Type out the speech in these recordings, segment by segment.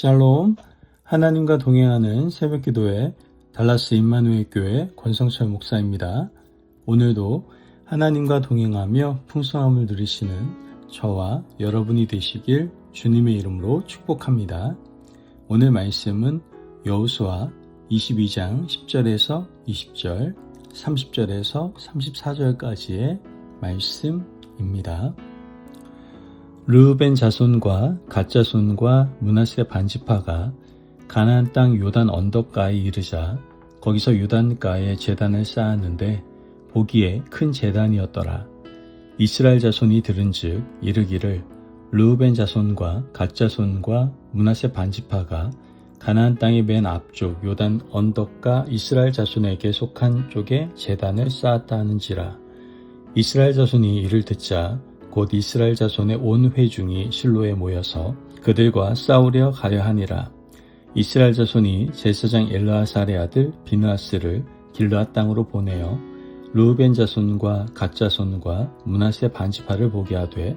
샬롬, 하나님과 동행하는 새벽기도회 달라스 임마누엘 교회 권성철 목사입니다. 오늘도 하나님과 동행하며 풍성함을 누리시는 저와 여러분이 되시길 주님의 이름으로 축복합니다. 오늘 말씀은 여호수아 22장 10절에서 20절, 30절에서 34절까지의 말씀입니다. 르우벤 자손과 갓 자손과 므낫세 반지파가 가나안 땅 요단 언덕가에 이르자 거기서 요단가에 제단을 쌓았는데 보기에 큰 제단이었더라. 이스라엘 자손이 들은즉 이르기를 르우벤 자손과 갓 자손과 므낫세 반지파가 가나안 땅의 맨 앞쪽 요단 언덕가 이스라엘 자손에게 속한 쪽에 제단을 쌓았다 하는지라. 이스라엘 자손이 이를 듣자 곧 이스라엘 자손의 온 회중이 실로에 모여서 그들과 싸우려 가려 하니라. 이스라엘 자손이 제사장 엘르아살의 아들 비느하스를 길르앗 땅으로 보내어 르우벤 자손과 갓 자손과 므낫세 반지파를 보게 하되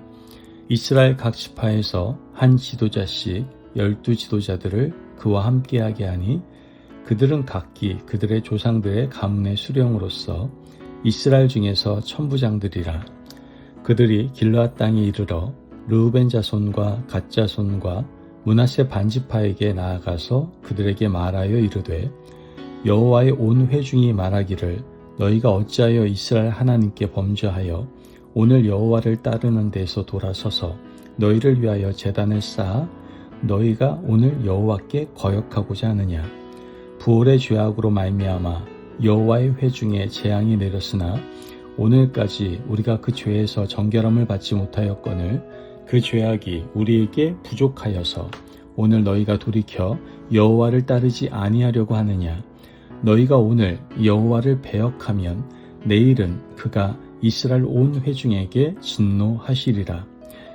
이스라엘 각 지파에서 한 지도자씩 12지도자들을 그와 함께하게 하니 그들은 각기 그들의 조상들의 가문의 수령으로서 이스라엘 중에서 천부장들이라. 그들이 길르앗 땅에 이르러 르우벤 자손과 갓 자손과 므낫세 반지파에게 나아가서 그들에게 말하여 이르되 여호와의 온 회중이 말하기를 너희가 어찌하여 이스라엘 하나님께 범죄하여 오늘 여호와를 따르는 데서 돌아서서 너희를 위하여 제단을 쌓아 너희가 오늘 여호와께 거역하고자 하느냐. 부올의 죄악으로 말미암아 여호와의 회중에 재앙이 내렸으나 오늘까지 우리가 그 죄에서 정결함을 받지 못하였거늘 그 죄악이 우리에게 부족하여서 오늘 너희가 돌이켜 여호와를 따르지 아니하려고 하느냐. 너희가 오늘 여호와를 배역하면 내일은 그가 이스라엘 온 회중에게 진노하시리라.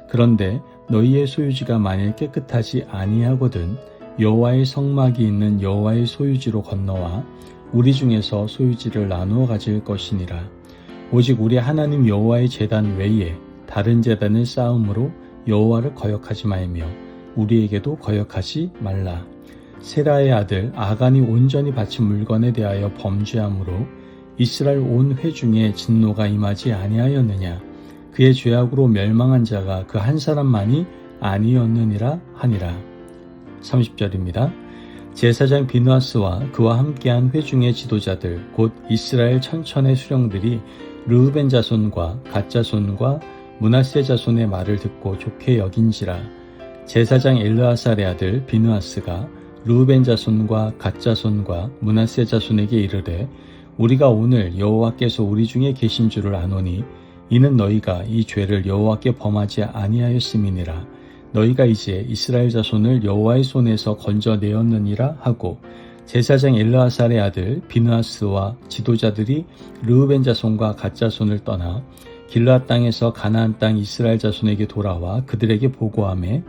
그런데 너희의 소유지가 만일 깨끗하지 아니하거든 여호와의 성막이 있는 여호와의 소유지로 건너와 우리 중에서 소유지를 나누어 가질 것이니라. 오직 우리 하나님 여호와의 제단 외에 다른 제단을 쌓음으로 여호와를 거역하지 말며 우리에게도 거역하지 말라. 세라의 아들 아간이 온전히 바친 물건에 대하여 범죄함으로 이스라엘 온 회중에 진노가 임하지 아니하였느냐. 그의 죄악으로 멸망한 자가 그 한 사람만이 아니었느니라 하니라. 30절입니다. 제사장 비느하스와 그와 함께한 회중의 지도자들 곧 이스라엘 천천의 수령들이 르우벤 자손과 갓 자손과 므낫세 자손의 말을 듣고 좋게 여긴지라. 제사장 엘르아살의 아들 비느하스가 르우벤 자손과 갓 자손과 므낫세 자손에게 이르되 우리가 오늘 여호와께서 우리 중에 계신 줄을 아노니 이는 너희가 이 죄를 여호와께 범하지 아니하였음이니라. 너희가 이제 이스라엘 자손을 여호와의 손에서 건져내었느니라 하고 제사장 엘르아살의 아들 비느하스와 지도자들이 르우벤 자손과 갓 자손을 떠나 길르앗 땅에서 가나안 땅 이스라엘 자손에게 돌아와 그들에게 보고하매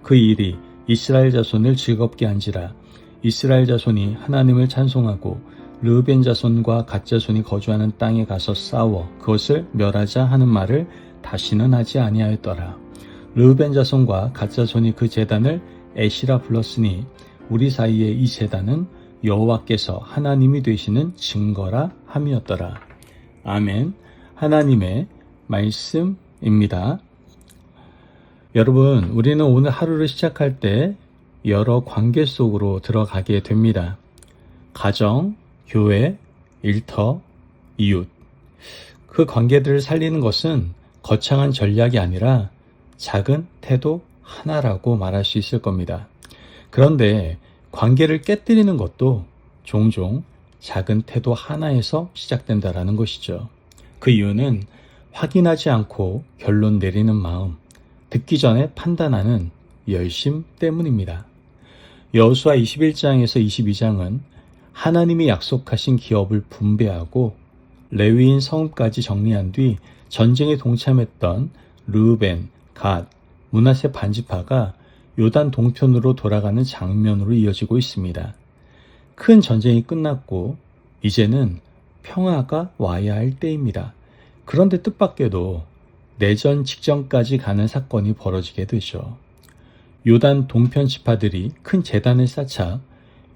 그 일이 이스라엘 자손을 즐겁게 한지라. 이스라엘 자손이 하나님을 찬송하고 르우벤 자손과 갓 자손이 거주하는 땅에 가서 싸워 그것을 멸하자 하는 말을 다시는 하지 아니하였더라. 르우벤 자손과 갓 자손이 그 제단을 에시라 불렀으니 우리 사이에 이 제단은 여호와께서 하나님이 되시는 증거라 함이었더라. 아멘. 하나님의 말씀입니다. 여러분, 우리는 오늘 하루를 시작할 때 여러 관계 속으로 들어가게 됩니다. 가정, 교회, 일터, 이웃. 그 관계들을 살리는 것은 거창한 전략이 아니라 작은 태도 하나라고 말할 수 있을 겁니다. 그런데 관계를 깨뜨리는 것도 종종 작은 태도 하나에서 시작된다라는 것이죠. 그 이유는 확인하지 않고 결론 내리는 마음, 듣기 전에 판단하는 열심 때문입니다. 여호수아 21장에서 22장은 하나님이 약속하신 기업을 분배하고 레위인 성읍까지 정리한 뒤 전쟁에 동참했던 르우벤, 갓, 므낫세 반지파가 요단 동편으로 돌아가는 장면으로 이어지고 있습니다. 큰 전쟁이 끝났고 이제는 평화가 와야 할 때입니다. 그런데 뜻밖에도 내전 직전까지 가는 사건이 벌어지게 되죠. 요단 동편 지파들이 큰 제단을 쌓자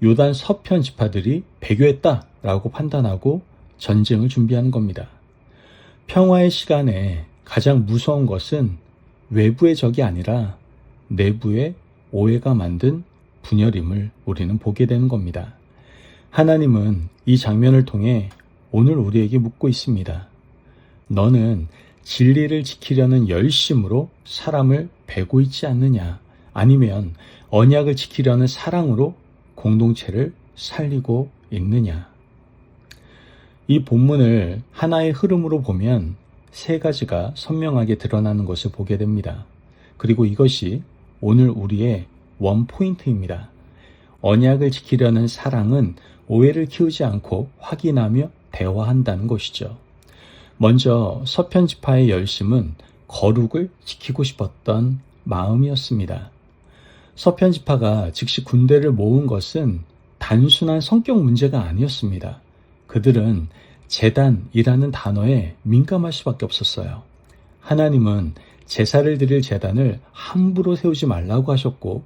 요단 서편 지파들이 배교했다라고 판단하고 전쟁을 준비하는 겁니다. 평화의 시간에 가장 무서운 것은 외부의 적이 아니라 내부의 오해가 만든 분열임을 우리는 보게 되는 겁니다. 하나님은 이 장면을 통해 오늘 우리에게 묻고 있습니다. 너는 진리를 지키려는 열심으로 사람을 베고 있지 않느냐? 아니면 언약을 지키려는 사랑으로 공동체를 살리고 있느냐? 이 본문을 하나의 흐름으로 보면 세 가지가 선명하게 드러나는 것을 보게 됩니다. 그리고 이것이 오늘 우리의 원포인트입니다. 언약을 지키려는 사랑은 오해를 키우지 않고 확인하며 대화한다는 것이죠. 먼저 서편 지파의 열심은 거룩을 지키고 싶었던 마음이었습니다. 서편 지파가 즉시 군대를 모은 것은 단순한 성격 문제가 아니었습니다. 그들은 제단이라는 단어에 민감할 수밖에 없었어요. 하나님은 제사를 드릴 제단을 함부로 세우지 말라고 하셨고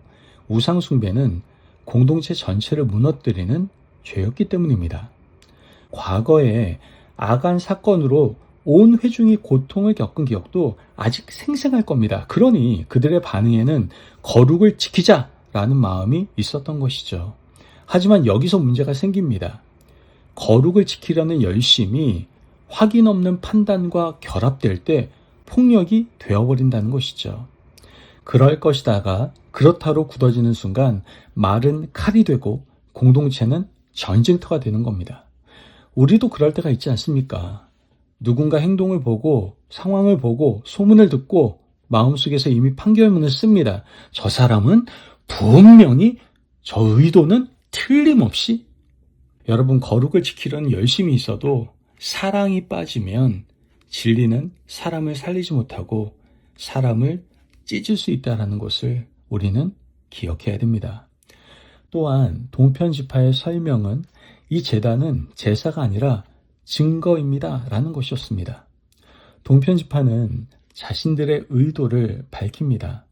우상 숭배는 공동체 전체를 무너뜨리는 죄였기 때문입니다. 과거에 아간 사건으로 온 회중이 고통을 겪은 기억도 아직 생생할 겁니다. 그러니 그들의 반응에는 거룩을 지키자라는 마음이 있었던 것이죠. 하지만 여기서 문제가 생깁니다. 거룩을 지키려는 열심이 확인 없는 판단과 결합될 때 폭력이 되어버린다는 것이죠. 그럴 것이다가 그렇다로 굳어지는 순간 말은 칼이 되고 공동체는 전쟁터가 되는 겁니다. 우리도 그럴 때가 있지 않습니까? 누군가 행동을 보고 상황을 보고 소문을 듣고 마음속에서 이미 판결문을 씁니다. 저 사람은 분명히 저 의도는 틀림없이. 여러분, 거룩을 지키려는 열심이 있어도 사랑이 빠지면 진리는 사람을 살리지 못하고 사람을 찢을 수 있다는 것을 우리는 기억해야 됩니다. 또한 동편 지파의 설명은 이 제단은 제사가 아니라 증거입니다 라는 것이었습니다. 동편 지파는 자신들의 의도를 밝힙니다.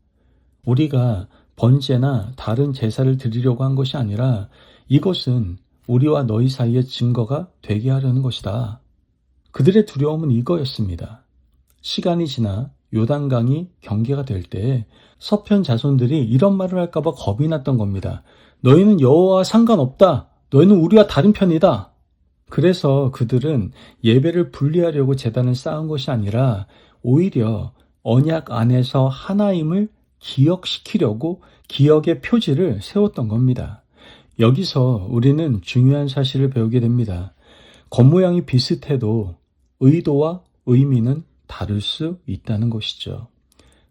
우리가 번제나 다른 제사를 드리려고 한 것이 아니라 이것은 우리와 너희 사이의 증거가 되게 하려는 것이다. 그들의 두려움은 이거였습니다. 시간이 지나 요단강이 경계가 될 때 서편 자손들이 이런 말을 할까 봐 겁이 났던 겁니다. 너희는 여호와와 상관없다. 너희는 우리와 다른 편이다. 그래서 그들은 예배를 분리하려고 제단을 쌓은 것이 아니라 오히려 언약 안에서 하나임을 기억시키려고 기억의 표지를 세웠던 겁니다. 여기서 우리는 중요한 사실을 배우게 됩니다. 겉모양이 비슷해도 의도와 의미는 다를 수 있다는 것이죠.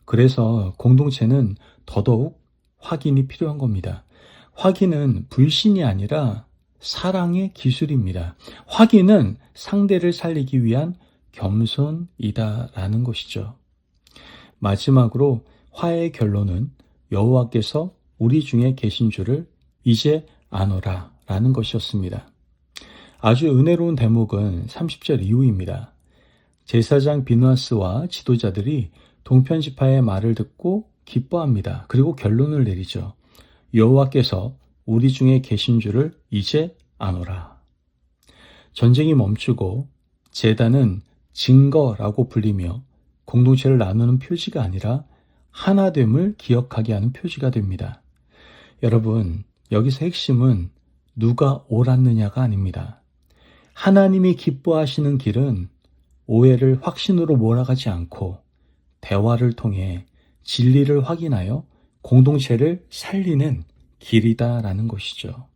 그래서 공동체는 더더욱 확인이 필요한 겁니다. 확인은 불신이 아니라 사랑의 기술입니다. 확인은 상대를 살리기 위한 겸손이다라는 것이죠. 마지막으로 화해의 결론은 여호와께서 우리 중에 계신 줄을 이제 아노라 라는 것이었습니다. 아주 은혜로운 대목은 30절 이후입니다. 제사장 비누아스와 지도자들이 동편 지파의 말을 듣고 기뻐합니다. 그리고 결론을 내리죠. 여호와께서 우리 중에 계신 줄을 이제 아노라. 전쟁이 멈추고 제단은 증거라고 불리며 공동체를 나누는 표지가 아니라 하나됨을 기억하게 하는 표지가 됩니다. 여러분, 여기서 핵심은 누가 옳았느냐가 아닙니다. 하나님이 기뻐하시는 길은 오해를 확신으로 몰아가지 않고 대화를 통해 진리를 확인하여 공동체를 살리는 길이다라는 것이죠.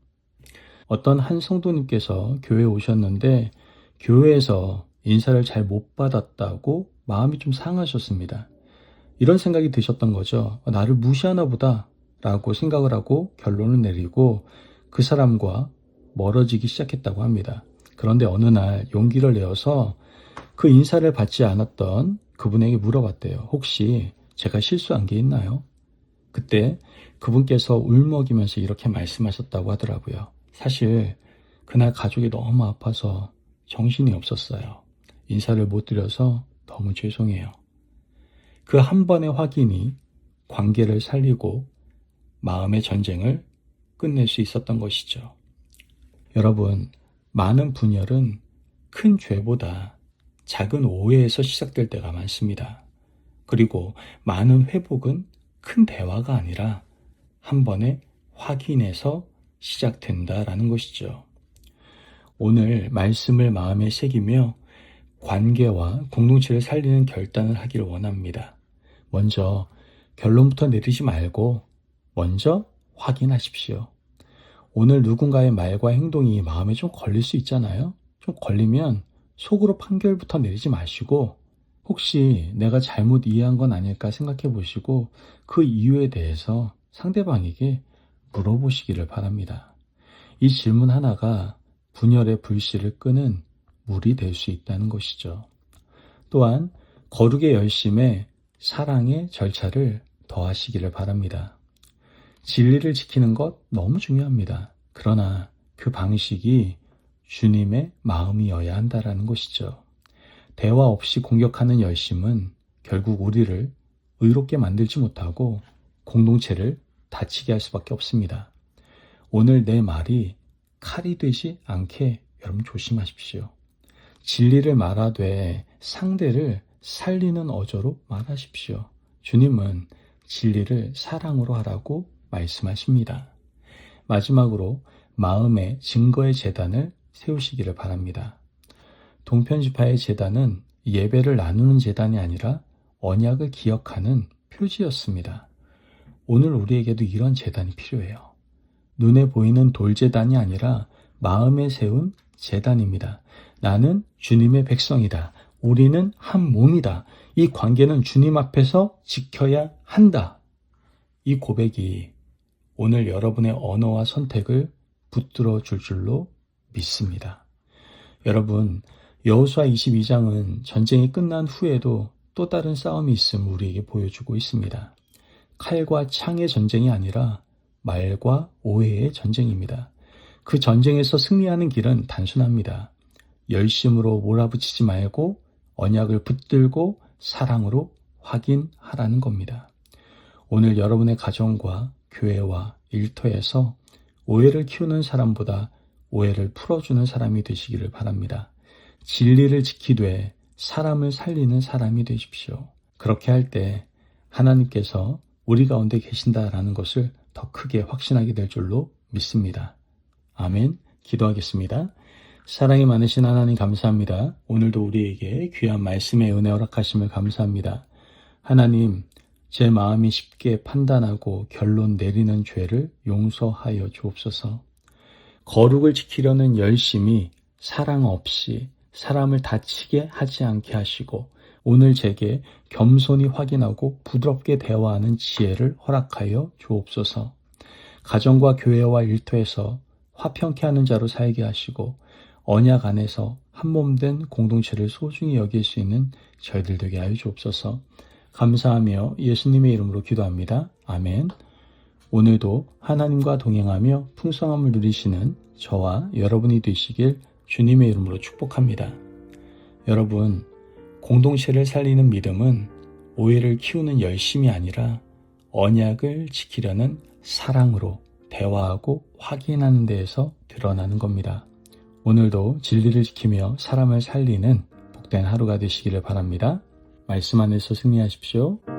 어떤 한 성도님께서 교회에 오셨는데 교회에서 인사를 잘 못 받았다고 마음이 좀 상하셨습니다. 이런 생각이 드셨던 거죠. 나를 무시하나 보다 라고 생각을 하고 결론을 내리고 그 사람과 멀어지기 시작했다고 합니다. 그런데 어느 날 용기를 내어서 그 인사를 받지 않았던 그분에게 물어봤대요. 혹시 제가 실수한 게 있나요? 그때 그분께서 울먹이면서 이렇게 말씀하셨다고 하더라고요. 사실 그날 가족이 너무 아파서 정신이 없었어요. 인사를 못 드려서 너무 죄송해요. 그 한 번의 확인이 관계를 살리고 마음의 전쟁을 끝낼 수 있었던 것이죠. 여러분, 많은 분열은 큰 죄보다 작은 오해에서 시작될 때가 많습니다. 그리고 많은 회복은 큰 대화가 아니라 한 번의 확인에서 시작된다라는 것이죠. 오늘 말씀을 마음에 새기며 관계와 공동체를 살리는 결단을 하기를 원합니다. 먼저 결론부터 내리지 말고 먼저 확인하십시오. 오늘 누군가의 말과 행동이 마음에 좀 걸릴 수 있잖아요. 좀 걸리면 속으로 판결부터 내리지 마시고 혹시 내가 잘못 이해한 건 아닐까 생각해 보시고 그 이유에 대해서 상대방에게 물어보시기를 바랍니다. 이 질문 하나가 분열의 불씨를 끄는 물이 될 수 있다는 것이죠. 또한 거룩의 열심에 사랑의 절차를 더하시기를 바랍니다. 진리를 지키는 것 너무 중요합니다. 그러나 그 방식이 주님의 마음이어야 한다는 것이죠. 대화 없이 공격하는 열심은 결국 우리를 의롭게 만들지 못하고 공동체를 다치게 할 수밖에 없습니다. 오늘 내 말이 칼이 되지 않게 여러분 조심하십시오. 진리를 말하되 상대를 살리는 어조로 말하십시오. 주님은 진리를 사랑으로 하라고 말씀하십니다. 마지막으로 마음의 증거의 제단을 세우시기를 바랍니다. 동편지파의 제단은 예배를 나누는 제단이 아니라 언약을 기억하는 표지였습니다. 오늘 우리에게도 이런 제단이 필요해요. 눈에 보이는 돌제단이 아니라 마음에 세운 제단입니다. 나는 주님의 백성이다. 우리는 한 몸이다. 이 관계는 주님 앞에서 지켜야 한다. 이 고백이 오늘 여러분의 언어와 선택을 붙들어 줄 줄로 믿습니다. 여러분, 여호수아 22장은 전쟁이 끝난 후에도 또 다른 싸움이 있음을 우리에게 보여주고 있습니다. 칼과 창의 전쟁이 아니라 말과 오해의 전쟁입니다. 그 전쟁에서 승리하는 길은 단순합니다. 열심으로 몰아붙이지 말고 언약을 붙들고 사랑으로 확인하라는 겁니다. 오늘 여러분의 가정과 교회와 일터에서 오해를 키우는 사람보다 오해를 풀어주는 사람이 되시기를 바랍니다. 진리를 지키되 사람을 살리는 사람이 되십시오. 그렇게 할 때 하나님께서 우리 가운데 계신다라는 것을 더 크게 확신하게 될 줄로 믿습니다. 아멘. 기도하겠습니다. 사랑이 많으신 하나님 감사합니다. 오늘도 우리에게 귀한 말씀의 은혜 허락하심을 감사합니다. 하나님, 제 마음이 쉽게 판단하고 결론 내리는 죄를 용서하여 주옵소서. 거룩을 지키려는 열심이 사랑 없이 사람을 다치게 하지 않게 하시고 오늘 제게 겸손히 확인하고 부드럽게 대화하는 지혜를 허락하여 주옵소서. 가정과 교회와 일터에서 화평케 하는 자로 살게 하시고 언약 안에서 한몸된 공동체를 소중히 여길 수 있는 저희들 되게 하여 주옵소서. 감사하며 예수님의 이름으로 기도합니다. 아멘. 오늘도 하나님과 동행하며 풍성함을 누리시는 저와 여러분이 되시길 주님의 이름으로 축복합니다. 여러분, 공동체를 살리는 믿음은 오해를 키우는 열심이 아니라 언약을 지키려는 사랑으로 대화하고 확인하는 데에서 드러나는 겁니다. 오늘도 진리를 지키며 사람을 살리는 복된 하루가 되시기를 바랍니다. 말씀 안에서 승리하십시오.